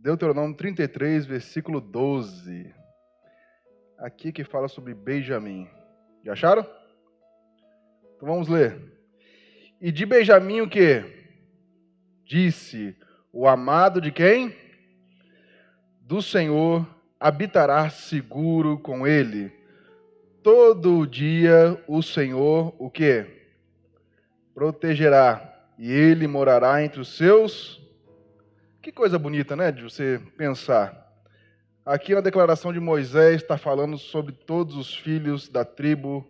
Deuteronômio 33, versículo 12. Aqui que fala sobre Benjamim. Já acharam? Então vamos ler. E de Benjamim o quê? Disse, o amado de quem? Do Senhor habitará seguro com ele. Todo dia o Senhor o quê? Protegerá. E ele morará entre os seus. Que coisa bonita, né? De você pensar. Aqui na declaração de Moisés está falando sobre todos os filhos da tribo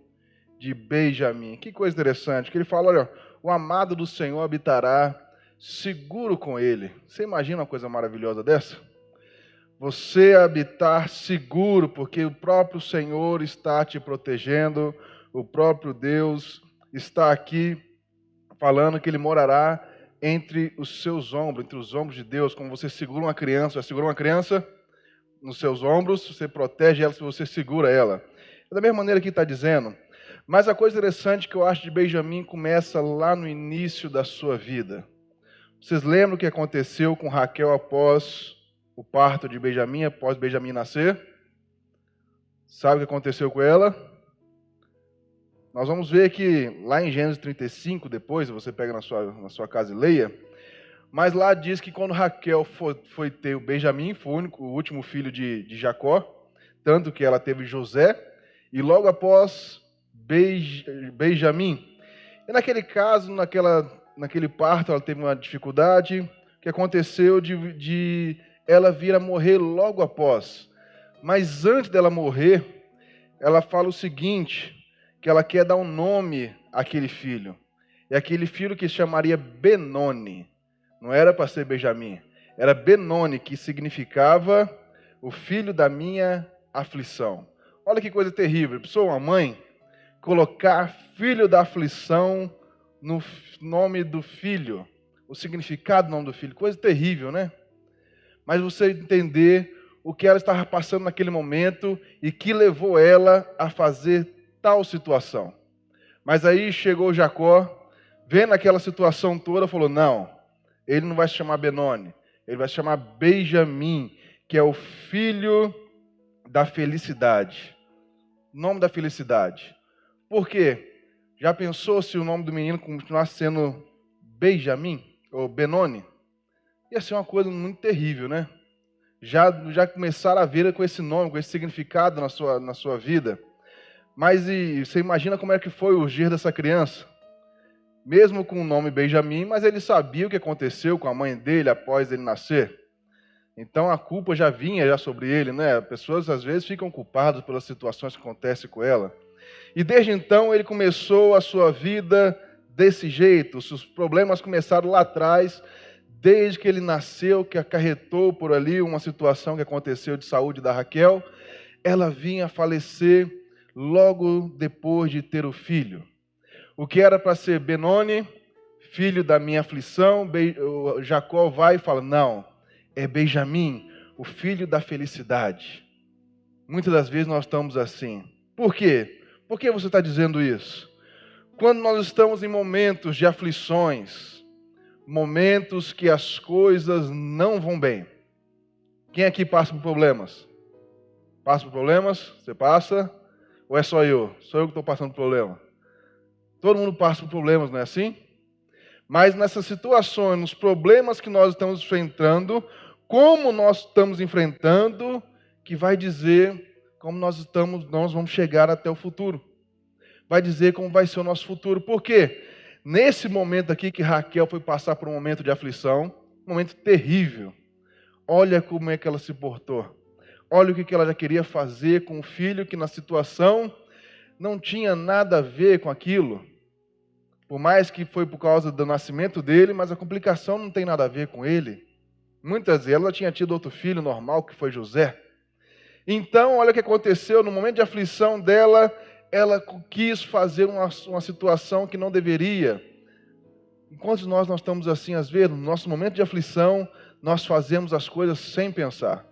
de Benjamim. Que coisa interessante, que ele fala, olha, o amado do Senhor habitará seguro com ele. Você imagina uma coisa maravilhosa dessa? Você habitar seguro, porque o próprio Senhor está te protegendo, o próprio Deus está aqui falando que ele morará entre os seus ombros, entre os ombros de Deus, como você segura uma criança. Já segurou uma criança nos seus ombros, você protege ela se você segura ela. Da mesma maneira que está dizendo. Mas a coisa interessante que eu acho de Benjamim começa lá no início da sua vida. Vocês lembram o que aconteceu com Raquel após o parto de Benjamim, após Benjamim nascer? Sabe o que aconteceu com ela? Nós vamos ver que lá em Gênesis 35, depois, você pega na sua casa e leia, mas lá diz que quando Raquel foi ter o Benjamim, foi o último filho de Jacó, tanto que ela teve José, e logo após Benjamim. E naquele caso, naquele parto, ela teve uma dificuldade, que aconteceu de ela vir a morrer logo após. Mas antes dela morrer, ela fala o seguinte, que ela quer dar um nome àquele filho. E aquele filho que se chamaria Benoni. Não era para ser Benjamim, era Benoni, que significava o filho da minha aflição. Olha que coisa terrível. Pessoa, uma mãe, colocar filho da aflição no nome do filho, o significado do nome do filho, coisa terrível, né? Mas você entender o que ela estava passando naquele momento e que levou ela a fazer tal situação. Mas aí chegou Jacó, vendo aquela situação toda, falou, não, ele não vai se chamar Benoni, ele vai se chamar Benjamim, que é o filho da felicidade. Nome da felicidade. Por quê? Já pensou se o nome do menino continuasse sendo Benjamim, ou Benoni? Ia ser uma coisa muito terrível, né? Já começaram a ver com esse nome, com esse significado na sua vida. Mas você imagina como é que foi o dia dessa criança? Mesmo com o nome Benjamim, mas ele sabia o que aconteceu com a mãe dele após ele nascer. Então a culpa já vinha sobre ele, né? Pessoas às vezes ficam culpadas pelas situações que acontecem com ela. E desde então ele começou a sua vida desse jeito. Os problemas começaram lá atrás, desde que ele nasceu, que acarretou por ali uma situação que aconteceu de saúde da Raquel. Ela vinha a falecer logo depois de ter o filho. O que era para ser Benoni, filho da minha aflição, Jacó vai e fala, não, é Benjamim, o filho da felicidade. Muitas das vezes nós estamos assim. Por quê? Por que você está dizendo isso? Quando nós estamos em momentos de aflições, momentos que as coisas não vão bem. Quem aqui passa por problemas? Passa por problemas? Você passa? Ou é só eu? Sou eu que estou passando por problema? Todo mundo passa por problemas, não é assim? Mas nessas situações, nos problemas que nós estamos enfrentando, como nós estamos enfrentando, que vai dizer como nós vamos chegar até o futuro. Vai dizer como vai ser o nosso futuro. Por quê? Nesse momento aqui que Raquel foi passar por um momento de aflição, um momento terrível, olha como é que ela se portou. Olha o que ela já queria fazer com o filho, que na situação não tinha nada a ver com aquilo. Por mais que foi por causa do nascimento dele, mas a complicação não tem nada a ver com ele. Muitas vezes ela tinha tido outro filho normal, que foi José. Então, olha o que aconteceu, no momento de aflição dela, ela quis fazer uma situação que não deveria. Enquanto nós estamos assim, às vezes, no nosso momento de aflição, nós fazemos as coisas sem pensar.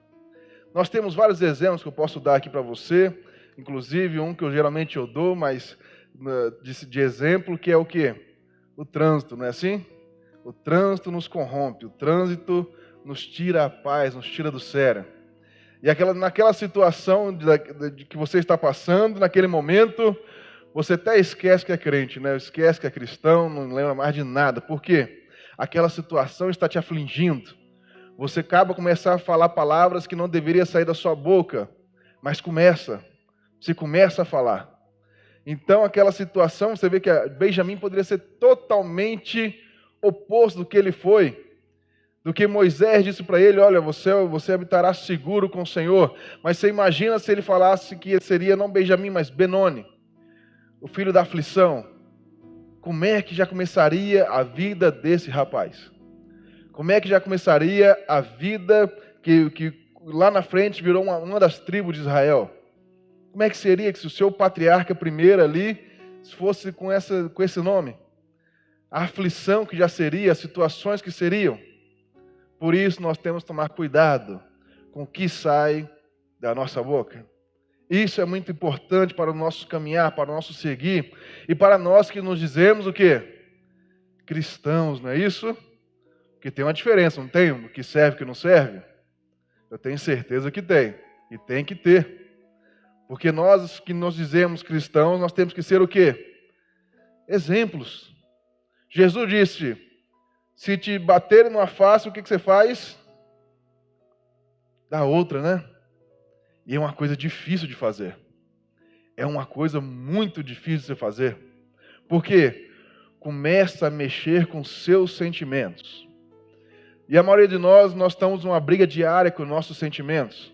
Nós temos vários exemplos que eu posso dar aqui para você, inclusive um que eu geralmente dou, mas de exemplo, que é o quê? O trânsito, não é assim? O trânsito nos corrompe, o trânsito nos tira a paz, nos tira do sério. E naquela situação de que você está passando, naquele momento, você até esquece que é crente, né? Esquece que é cristão, não lembra mais de nada. Por quê? Aquela situação está te afligindo. Você começa a falar palavras que não deveriam sair da sua boca, mas você começa a falar. Então, aquela situação, você vê que Benjamim poderia ser totalmente oposto do que ele foi. Do que Moisés disse para ele, olha, você habitará seguro com o Senhor. Mas você imagina se ele falasse que seria não Benjamim, mas Benoni, o filho da aflição. Como é que já começaria a vida desse rapaz? Como é que já começaria a vida que lá na frente virou uma das tribos de Israel? Como é que seria que se o seu patriarca primeiro ali fosse com esse nome? A aflição que já seria, as situações que seriam. Por isso nós temos que tomar cuidado com o que sai da nossa boca. Isso é muito importante para o nosso caminhar, para o nosso seguir. E para nós que nos dizemos o quê? Cristãos, não é isso? Porque tem uma diferença, não tem? O que serve e o que não serve? Eu tenho certeza que tem. E tem que ter. Porque nós que nos dizemos cristãos, nós temos que ser o quê? Exemplos. Jesus disse, se te baterem numa face, o que você faz? Dá outra, né? E é uma coisa difícil de fazer. É uma coisa muito difícil de se fazer. Porque começa a mexer com seus sentimentos. E a maioria de nós estamos numa briga diária com nossos sentimentos.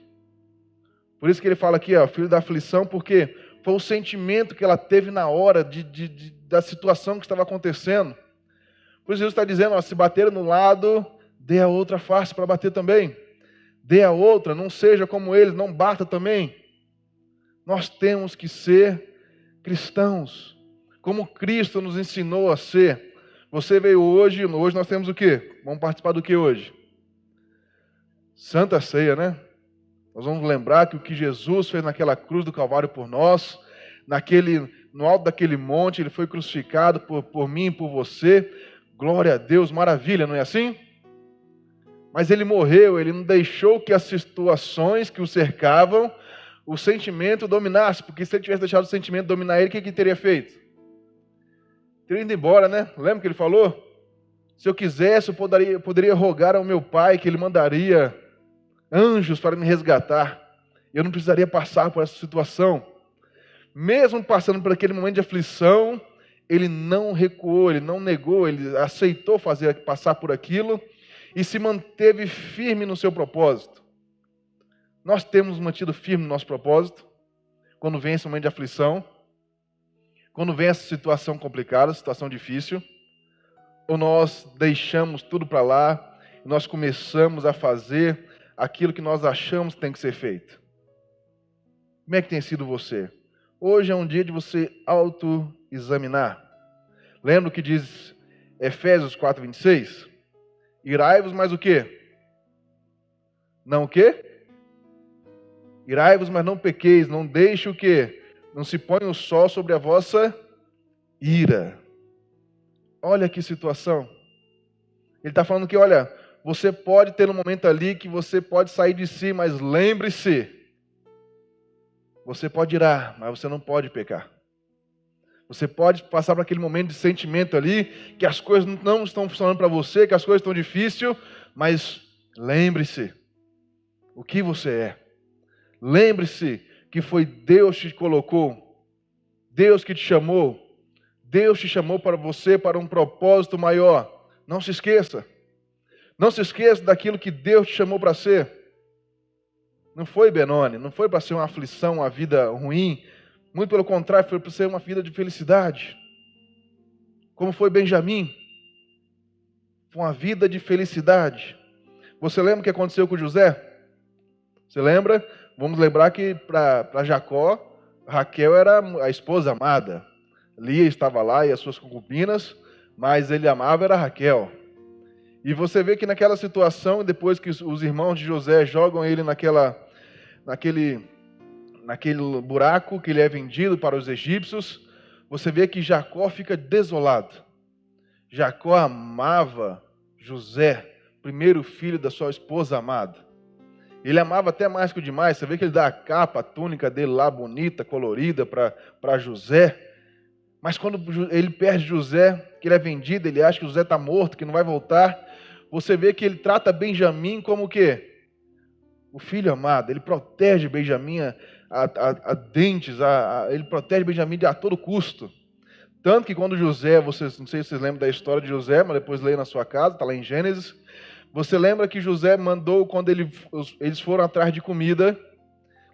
Por isso que ele fala aqui, ó, filho da aflição, porque foi o sentimento que ela teve na hora da situação que estava acontecendo. Por isso Jesus está dizendo, ó, se bater no lado, dê a outra face para bater também. Dê a outra, não seja como eles, não bata também. Nós temos que ser cristãos, como Cristo nos ensinou a ser. Você veio hoje nós temos o quê? Vamos participar do que hoje? Santa Ceia, né? Nós vamos lembrar que o que Jesus fez naquela cruz do Calvário por nós, no alto daquele monte, ele foi crucificado por mim e por você. Glória a Deus, maravilha, não é assim? Mas ele morreu, ele não deixou que as situações que o cercavam, o sentimento dominasse, porque se ele tivesse deixado o sentimento dominar ele, o que ele teria feito? Teria ido embora, né? Lembra que ele falou? Se eu quisesse, eu poderia rogar ao meu pai que ele mandaria anjos para me resgatar. Eu não precisaria passar por essa situação. Mesmo passando por aquele momento de aflição, ele não recuou, ele não negou, ele aceitou passar por aquilo e se manteve firme no seu propósito. Nós temos mantido firme no nosso propósito quando vem esse momento de aflição, quando vem essa situação complicada, situação difícil, ou nós deixamos tudo para lá e nós começamos a fazer aquilo que nós achamos que tem que ser feito. Como é que tem sido você? Hoje é um dia de você autoexaminar. Lembra o que diz Efésios 4:26? Irai-vos, mas o quê? Não o quê? Irai-vos, mas não pequeis, não deixe o quê? Não se ponha o sol sobre a vossa ira. Olha que situação. Ele está falando que, olha, você pode ter um momento ali que você pode sair de si, mas lembre-se, você pode irar, mas você não pode pecar. Você pode passar por aquele momento de sentimento ali, que as coisas não estão funcionando para você, que as coisas estão difíceis, mas lembre-se o que você é. Lembre-se que foi Deus que te colocou, Deus que te chamou, Deus te chamou para você para um propósito maior. Não se esqueça. Não se esqueça daquilo que Deus te chamou para ser. Não foi Benoni, não foi para ser uma aflição, uma vida ruim. Muito pelo contrário, foi para ser uma vida de felicidade. Como foi Benjamim. Foi uma vida de felicidade. Você lembra o que aconteceu com José? Você lembra? Vamos lembrar que para Jacó, Raquel era a esposa amada. Lia estava lá e as suas concubinas, mas ele amava era Raquel. E você vê que naquela situação, depois que os irmãos de José jogam ele naquele buraco que ele é vendido para os egípcios, você vê que Jacó fica desolado. Jacó amava José primeiro filho da sua esposa amada. Ele amava até mais que o demais. Você vê que ele dá a capa, a túnica dele lá, bonita, colorida, para José. Mas quando ele perde José, que ele é vendido, ele acha que José está morto, que não vai voltar. Você vê que ele trata Benjamim como o quê? O filho amado. Ele protege Benjamim a dentes, ele protege Benjamim a todo custo. Tanto que quando José, vocês, não sei se vocês lembram da história de José, mas depois leia na sua casa, está lá em Gênesis. Você lembra que José mandou, quando eles foram atrás de comida,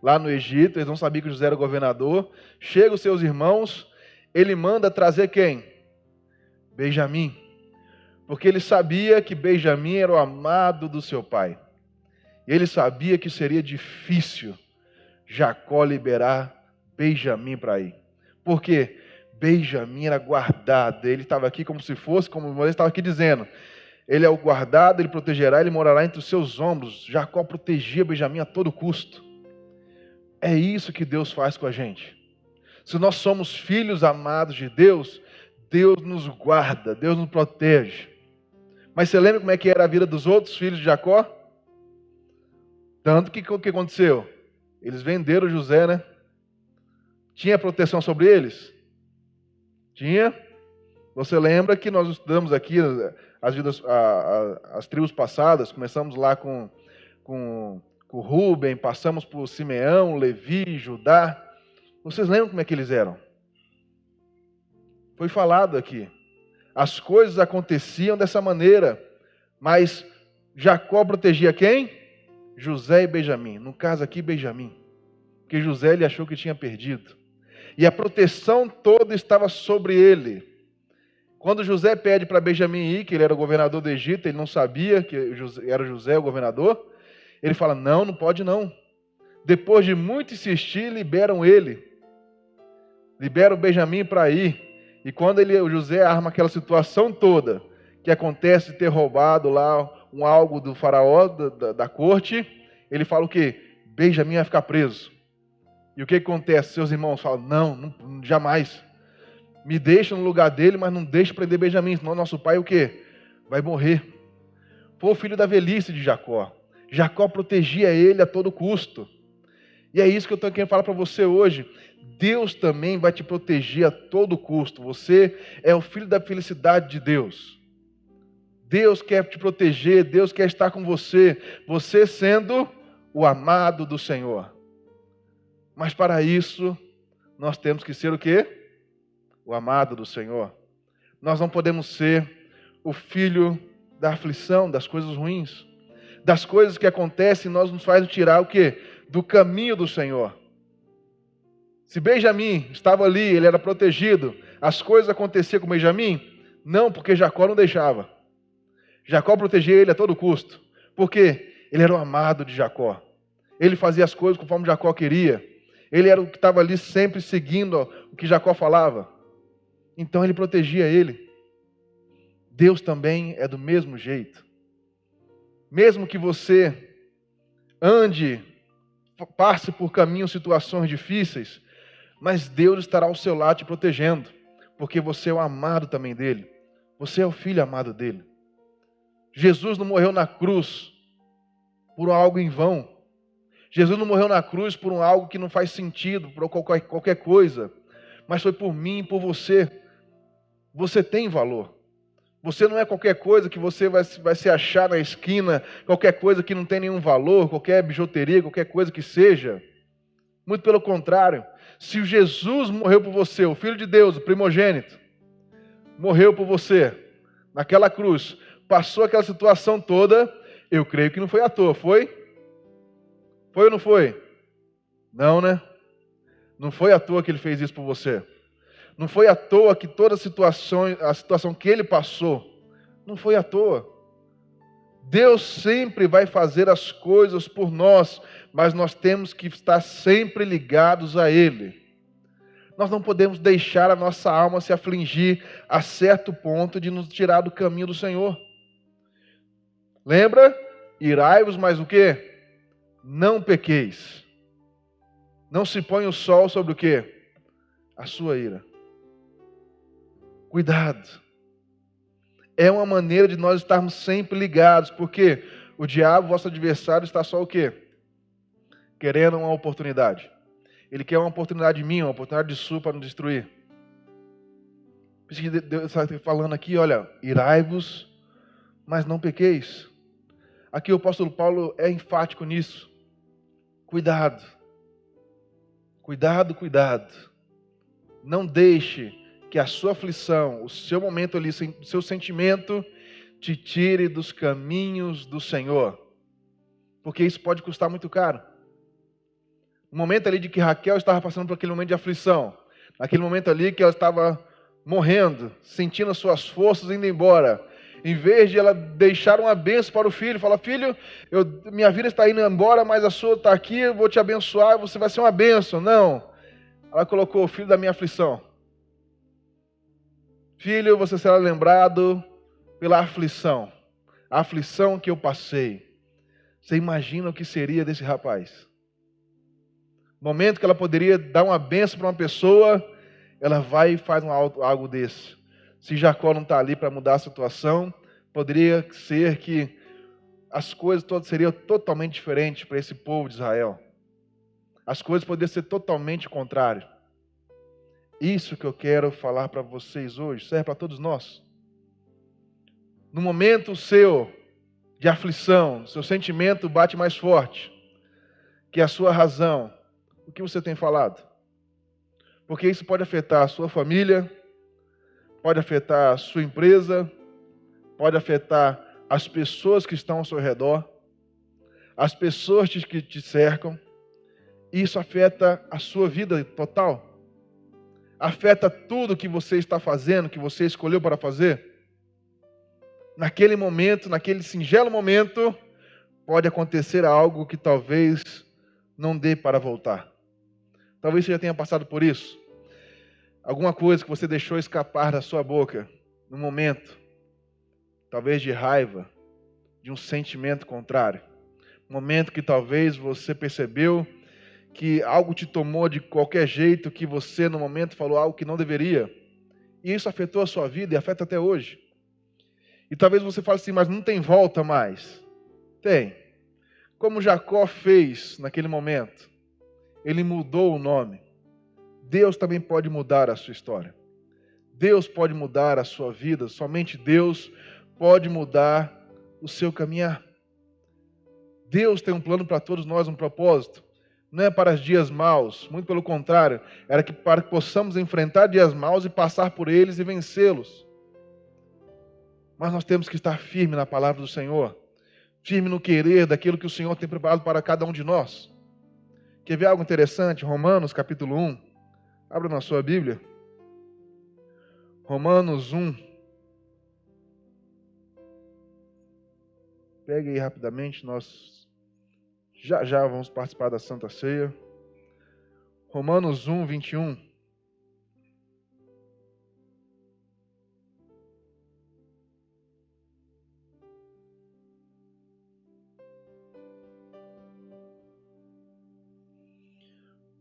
lá no Egito, eles não sabiam que José era governador. Chegam os seus irmãos, ele manda trazer quem? Benjamim. Porque ele sabia que Benjamim era o amado do seu pai. Ele sabia que seria difícil Jacó liberar Benjamim para ir. Por quê? Benjamim era guardado. Ele estava aqui como se fosse, como Moisés estava aqui dizendo. Ele é o guardado, ele protegerá, ele morará entre os seus ombros. Jacó protegia Benjamim a todo custo. É isso que Deus faz com a gente. Se nós somos filhos amados de Deus, Deus nos guarda, Deus nos protege. Mas você lembra como é que era a vida dos outros filhos de Jacó? Tanto que o que aconteceu? Eles venderam José, né? Tinha proteção sobre eles? Tinha. Você lembra que nós estudamos aqui as tribos passadas, começamos lá com Rúben, passamos por Simeão, Levi, Judá. Vocês lembram como é que eles eram? Foi falado aqui. As coisas aconteciam dessa maneira, mas Jacó protegia quem? José e Benjamim. No caso aqui, Benjamim. Porque José ele achou que tinha perdido. E a proteção toda estava sobre ele. Quando José pede para Benjamim ir, que ele era o governador do Egito, ele não sabia que era José o governador, ele fala, não pode não. Depois de muito insistir, liberam ele. Liberam Benjamim para ir. E quando o José arma aquela situação toda, que acontece de ter roubado lá algo do faraó, da corte, ele fala o quê? Benjamim vai ficar preso. E o que acontece? Seus irmãos falam, não, jamais. Me deixa no lugar dele, mas não deixa prender Benjamim, senão nosso pai o quê? Vai morrer. Foi o filho da velhice de Jacó. Jacó protegia ele a todo custo. E é isso que eu estou querendo falar para você hoje. Deus também vai te proteger a todo custo. Você é o filho da felicidade de Deus. Deus quer te proteger, Deus quer estar com você. Você sendo o amado do Senhor. Mas para isso, nós temos que ser o quê? O amado do Senhor. Nós não podemos ser o filho da aflição, das coisas ruins. Das coisas que acontecem, nós nos faz tirar o quê? Do caminho do Senhor. Se Benjamim estava ali, ele era protegido, as coisas aconteciam com Benjamim? Não, porque Jacó não deixava. Jacó protegia ele a todo custo. Por quê? Ele era o amado de Jacó. Ele fazia as coisas conforme Jacó queria. Ele era o que estava ali sempre seguindo o que Jacó falava. Então ele protegia ele. Deus também é do mesmo jeito. Mesmo que você passe por caminhos, situações difíceis, mas Deus estará ao seu lado te protegendo, porque você é o amado também dele. Você é o filho amado dele. Jesus não morreu na cruz por algo em vão. Jesus não morreu na cruz por algo que não faz sentido, por qualquer coisa, mas foi por mim e por você. Você tem valor. Você não é qualquer coisa que você vai se achar na esquina, qualquer coisa que não tem nenhum valor, qualquer bijuteria, qualquer coisa que seja. Muito pelo contrário. Se Jesus morreu por você, o Filho de Deus, o primogênito, morreu por você, naquela cruz, passou aquela situação toda, eu creio que não foi à toa, foi? Foi ou não foi? Não, né? Não foi à toa que ele fez isso por você. Não foi à toa que toda a situação que ele passou, não foi à toa. Deus sempre vai fazer as coisas por nós, mas nós temos que estar sempre ligados a Ele. Nós não podemos deixar a nossa alma se afligir a certo ponto de nos tirar do caminho do Senhor. Lembra? Irai-vos, mas o quê? Não pequeis. Não se põe o sol sobre o quê? A sua ira. Cuidado. É uma maneira de nós estarmos sempre ligados, porque o diabo, vosso adversário, está só o quê? Querendo uma oportunidade. Ele quer uma oportunidade minha, uma oportunidade de sua para nos destruir. Por isso que Deus está falando aqui, olha, irai-vos, mas não pequeis. Aqui o apóstolo Paulo é enfático nisso. Cuidado. Cuidado, cuidado. Não deixe que a sua aflição, o seu momento ali, o seu sentimento, te tire dos caminhos do Senhor. Porque isso pode custar muito caro. O momento ali de que Raquel estava passando por aquele momento de aflição, naquele momento ali que ela estava morrendo, sentindo as suas forças indo embora, em vez de ela deixar uma bênção para o filho, falar, filho, minha vida está indo embora, mas a sua está aqui, eu vou te abençoar, você vai ser uma bênção. Não, ela colocou o filho da minha aflição. Filho, você será lembrado pela aflição, a aflição que eu passei. Você imagina o que seria desse rapaz? Momento que ela poderia dar uma bênção para uma pessoa, ela vai e faz algo desse. Se Jacó não está ali para mudar a situação, poderia ser que as coisas todas seriam totalmente diferentes para esse povo de Israel. As coisas poderiam ser totalmente contrárias. Isso que eu quero falar para vocês hoje, serve para todos nós. No momento seu de aflição, seu sentimento bate mais forte que a sua razão. O que você tem falado? Porque isso pode afetar a sua família, pode afetar a sua empresa, pode afetar as pessoas que estão ao seu redor, as pessoas que te cercam. Isso afeta a sua vida total. Afeta tudo que você está fazendo, que você escolheu para fazer. Naquele momento, naquele singelo momento, pode acontecer algo que talvez não dê para voltar. Talvez você já tenha passado por isso. Alguma coisa que você deixou escapar da sua boca no momento, talvez de raiva, de um sentimento contrário. Um momento que talvez você percebeu que algo te tomou de qualquer jeito, que você no momento falou algo que não deveria. E isso afetou a sua vida e afeta até hoje. E talvez você fale assim, mas não tem volta mais. Tem. Como Jacó fez naquele momento. Ele mudou o nome. Deus também pode mudar a sua história. Deus pode mudar a sua vida. Somente Deus pode mudar o seu caminhar. Deus tem um plano para todos nós, um propósito. Não é para os dias maus, muito pelo contrário. Era para que possamos enfrentar dias maus e passar por eles e vencê-los. Mas nós temos que estar firme na palavra do Senhor. Firme no querer daquilo que o Senhor tem preparado para cada um de nós. Quer ver algo interessante? Romanos capítulo 1. Abra na sua Bíblia. Romanos 1. Pegue aí rapidamente, nós já vamos participar da Santa Ceia. Romanos 1, 21.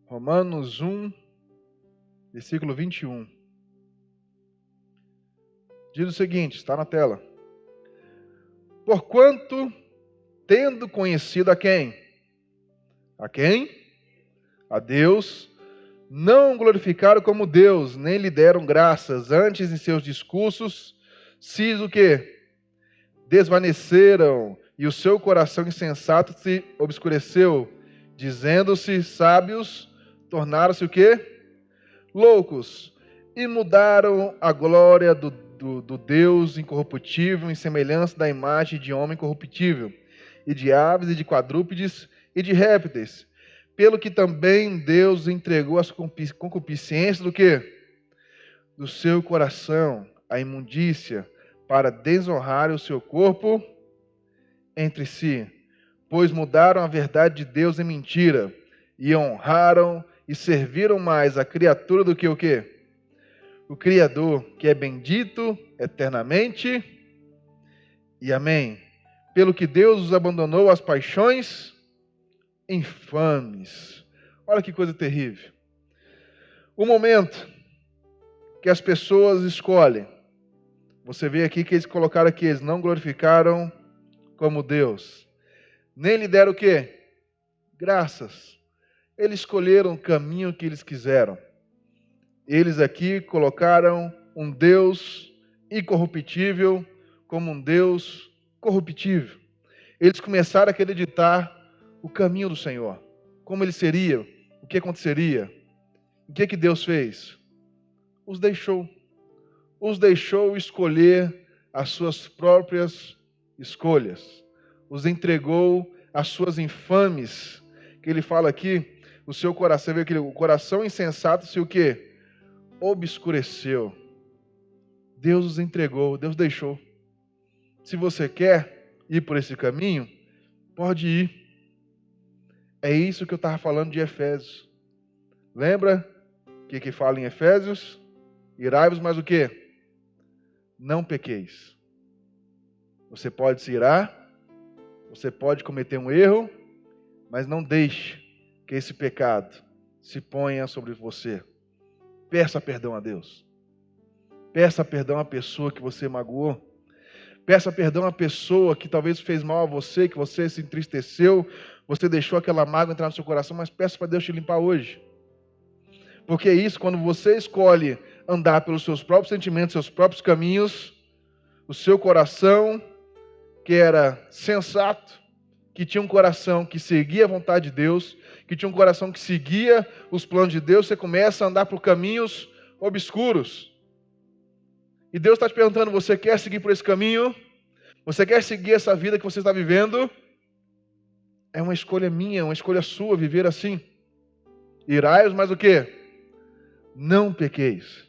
Romanos 1, versículo 21. Diz o seguinte, está na tela. Porquanto, tendo conhecido a quem? A quem? A Deus. Não glorificaram como Deus, nem lhe deram graças. Antes, em seus discursos, se o quê? Desvaneceram, e o seu coração insensato se obscureceu. Dizendo-se sábios, tornaram-se o quê? Loucos. E mudaram a glória do Deus incorruptível em semelhança da imagem de homem corruptível, e de aves, e de quadrúpedes, e de répteis. Pelo que também Deus entregou as concupiscências do quê? Do seu coração, a imundícia, para desonrar o seu corpo entre si. Pois mudaram a verdade de Deus em mentira, e honraram e serviram mais a criatura do que o quê? O Criador, que é bendito eternamente. E amém. Pelo que Deus os abandonou às paixões infames. Olha que coisa terrível. O momento que as pessoas escolhem Você vê aqui que eles colocaram aqui, eles não glorificaram como Deus. Nem lhe deram o quê? Graças. Eles escolheram o caminho que eles quiseram. Eles aqui colocaram um Deus incorruptível como um Deus corruptível. Eles começaram a acreditar o caminho do Senhor. Como ele seria, o que aconteceria. O que Deus fez? Os deixou. Os deixou escolher as suas próprias escolhas. Os entregou às suas infames. Que ele fala aqui, o seu coração, vê aquele, o coração insensato se o quê? Obscureceu. Deus os entregou, Deus deixou. Se você quer ir por esse caminho, pode ir. É isso que eu estava falando de Efésios. Lembra o que fala em Efésios? Irai-vos, mas o quê? Não pequeis. Você pode se irar, você pode cometer um erro, mas não deixe que esse pecado se ponha sobre você. Peça perdão a Deus. Peça perdão à pessoa que você magoou. Peça perdão à pessoa que talvez fez mal a você, que você se entristeceu, você deixou aquela mágoa entrar no seu coração, mas peça para Deus te limpar hoje. Porque é isso, quando você escolhe andar pelos seus próprios sentimentos, seus próprios caminhos, o seu coração, que era sensato, que tinha um coração que seguia a vontade de Deus, que tinha um coração que seguia os planos de Deus, você começa a andar por caminhos obscuros. E Deus está te perguntando, você quer seguir por esse caminho? Você quer seguir essa vida que você está vivendo? É uma escolha minha, uma escolha sua viver assim. Irai-vos, mas o quê? Não pequeis.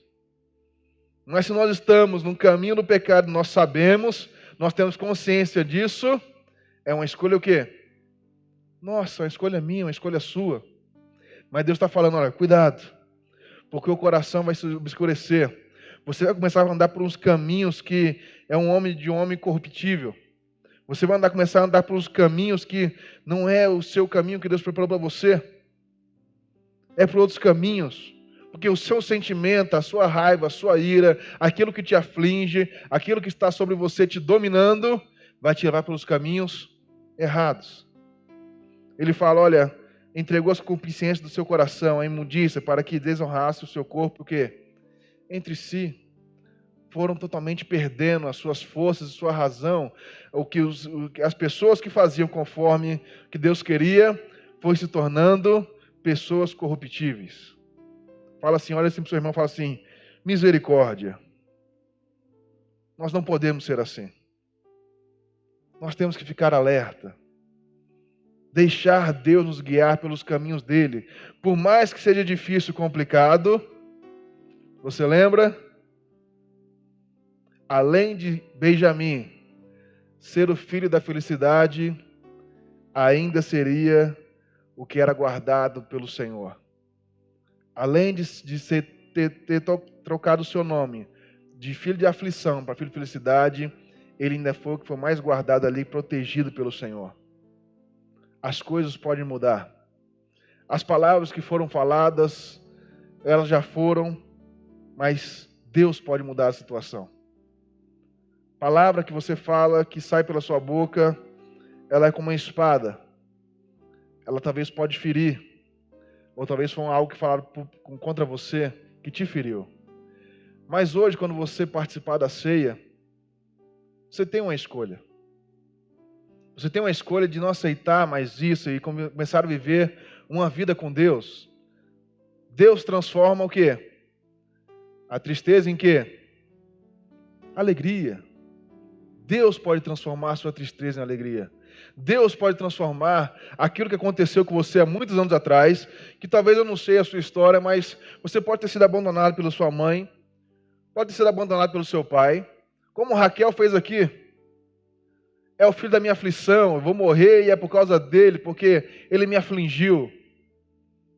Mas se nós estamos no caminho do pecado, nós sabemos, nós temos consciência disso, é uma escolha o quê? Nossa, uma escolha minha, uma escolha sua. Mas Deus está falando, olha, cuidado, porque o coração vai se obscurecer. Você vai começar a andar por uns caminhos que é um homem corruptível. Você vai começar a andar por uns caminhos que não é o seu caminho que Deus preparou para você. É por outros caminhos. Porque o seu sentimento, a sua raiva, a sua ira, aquilo que te aflige, aquilo que está sobre você te dominando, vai te levar pelos caminhos errados. Ele fala, olha, entregou as concupiscências do seu coração, a imundícia, para que desonrasse o seu corpo, o quê? Entre si, foram totalmente perdendo as suas forças, a sua razão, as pessoas que faziam conforme que Deus queria, foi se tornando pessoas corruptíveis. Fala assim, olha assim para o seu irmão, fala assim, misericórdia. Nós não podemos ser assim. Nós temos que ficar alerta. Deixar Deus nos guiar pelos caminhos dele. Por mais que seja difícil e complicado, você lembra? Além de Benjamim ser o filho da felicidade, ainda seria o que era guardado pelo Senhor. Além de ter trocado o seu nome de filho de aflição para filho de felicidade, ele ainda foi o que foi mais guardado ali, protegido pelo Senhor. As coisas podem mudar. As palavras que foram faladas, elas já foram, mas Deus pode mudar a situação. Palavra que você fala, que sai pela sua boca, ela é como uma espada. Ela talvez pode ferir, ou talvez foi algo que falaram contra você, que te feriu. Mas hoje, quando você participar da ceia, você tem uma escolha. Você tem uma escolha de não aceitar mais isso e começar a viver uma vida com Deus. Deus transforma o quê? A tristeza em quê? Alegria. Deus pode transformar a sua tristeza em alegria. Deus pode transformar aquilo que aconteceu com você há muitos anos atrás, que talvez eu não sei a sua história, mas você pode ter sido abandonado pela sua mãe, pode ter sido abandonado pelo seu pai, como Raquel fez aqui. É o filho da minha aflição, eu vou morrer e é por causa dele, porque ele me afligiu.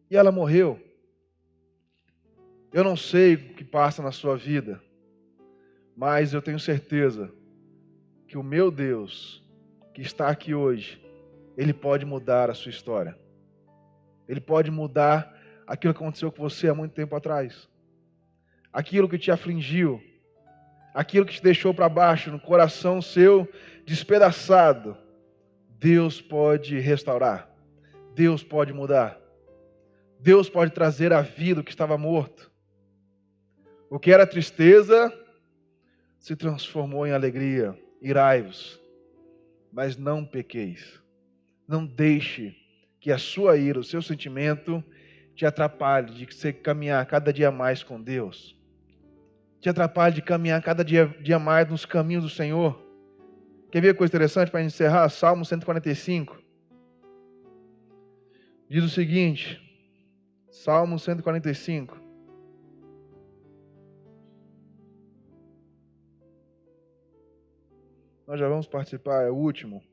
E ela morreu. Eu não sei o que passa na sua vida, mas eu tenho certeza que o meu Deus, que está aqui hoje, Ele pode mudar a sua história. Ele pode mudar aquilo que aconteceu com você há muito tempo atrás. Aquilo que te afligiu, aquilo que te deixou para baixo, no coração seu despedaçado, Deus pode restaurar, Deus pode mudar, Deus pode trazer à vida o que estava morto. O que era tristeza se transformou em alegria. Irai-vos, mas não pequeis. Não deixe que a sua ira, o seu sentimento, te atrapalhe de você caminhar cada dia mais com Deus. Te atrapalhe de caminhar cada dia mais nos caminhos do Senhor. Quer ver coisa interessante para encerrar? Salmo 145. Diz o seguinte, Salmo 145. Nós já vamos participar, é o último.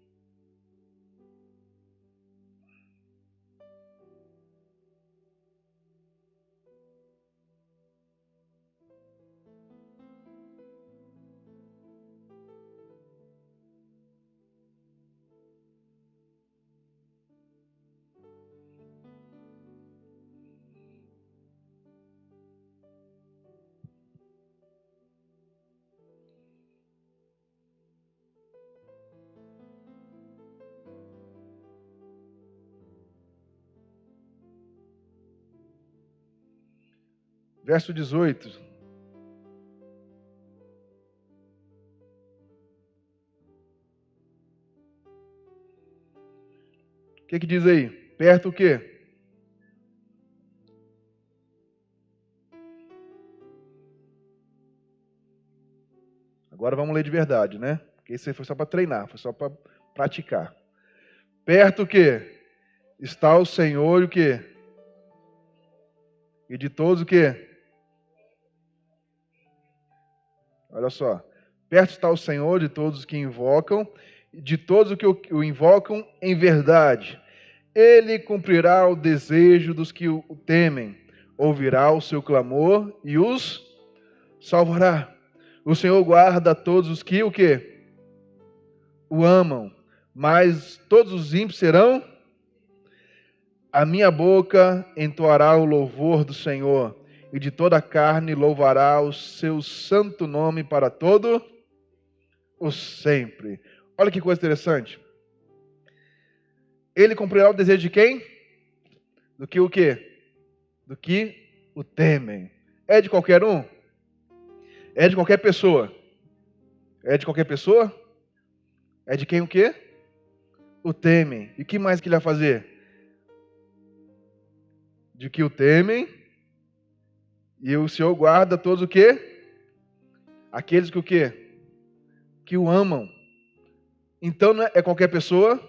Verso 18. O que diz aí? Perto o quê? Agora vamos ler de verdade, né? Porque isso aí foi só para treinar, foi só para praticar. Perto o quê? Está o Senhor e o quê? E de todos o quê? Olha só. Perto está o Senhor de todos os que invocam, de todos os que o invocam em verdade. Ele cumprirá o desejo dos que o temem, ouvirá o seu clamor e os salvará. O Senhor guarda todos os que o quê? O amam, mas todos os ímpios serão. A minha boca entoará o louvor do Senhor, e de toda a carne louvará o seu santo nome para todo o sempre. Olha que coisa interessante. Ele cumprirá o desejo de quem? Do que o quê? Do que o temem. É de qualquer um? É de qualquer pessoa? É de qualquer pessoa? É de quem o quê? O temem. E o que mais que ele vai fazer? De que o temem. E o Senhor guarda todos o quê? Aqueles que o quê? Que o amam. Então não é qualquer pessoa?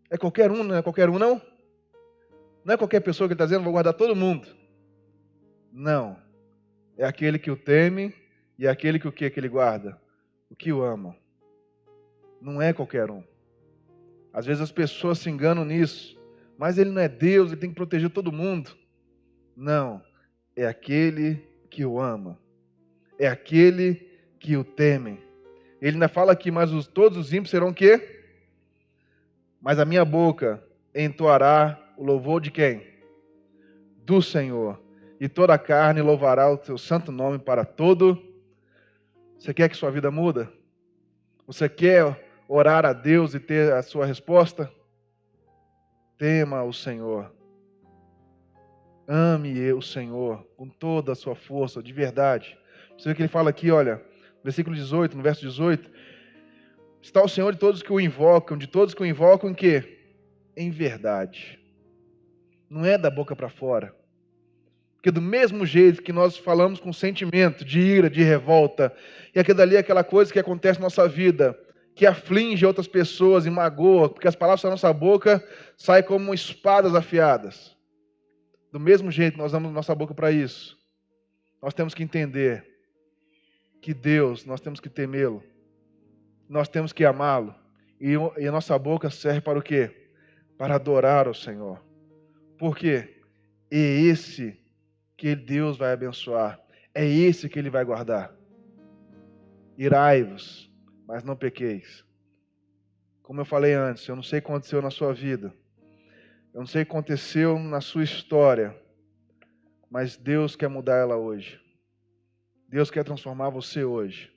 É qualquer um, não é qualquer um não? Não é qualquer pessoa que ele está dizendo, vou guardar todo mundo. Não. É aquele que o teme e é aquele que o quê que ele guarda? O que o ama. Não é qualquer um. Às vezes as pessoas se enganam nisso. Mas ele não é Deus, ele tem que proteger todo mundo. Não. É aquele que o ama. É aquele que o teme. Ele ainda fala aqui, mas todos os ímpios serão o quê? Mas a minha boca entoará o louvor de quem? Do Senhor. E toda a carne louvará o teu santo nome para todo. Você quer que sua vida muda? Você quer orar a Deus e ter a sua resposta? Tema o Senhor. Ame o Senhor com toda a sua força, de verdade. Você vê que ele fala aqui, olha, versículo 18, no verso 18. Está o Senhor de todos que o invocam, de todos que o invocam em quê? Em verdade. Não é da boca para fora. Porque do mesmo jeito que nós falamos com sentimento de ira, de revolta, e aquilo ali é aquela coisa que acontece na nossa vida, que aflige outras pessoas e magoa, porque as palavras da nossa boca saem como espadas afiadas. Do mesmo jeito nós damos nossa boca para isso. Nós temos que entender que Deus, nós temos que temê-lo. Nós temos que amá-lo. E a nossa boca serve para o quê? Para adorar o Senhor. Por quê? É esse que Deus vai abençoar. É esse que Ele vai guardar. Irai-vos, mas não pequeis. Como eu falei antes, eu não sei o que aconteceu na sua vida. Eu não sei o que aconteceu na sua história. Mas Deus quer mudar ela hoje. Deus quer transformar você hoje.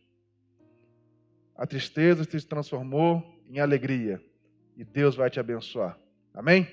A tristeza se transformou em alegria. E Deus vai te abençoar. Amém?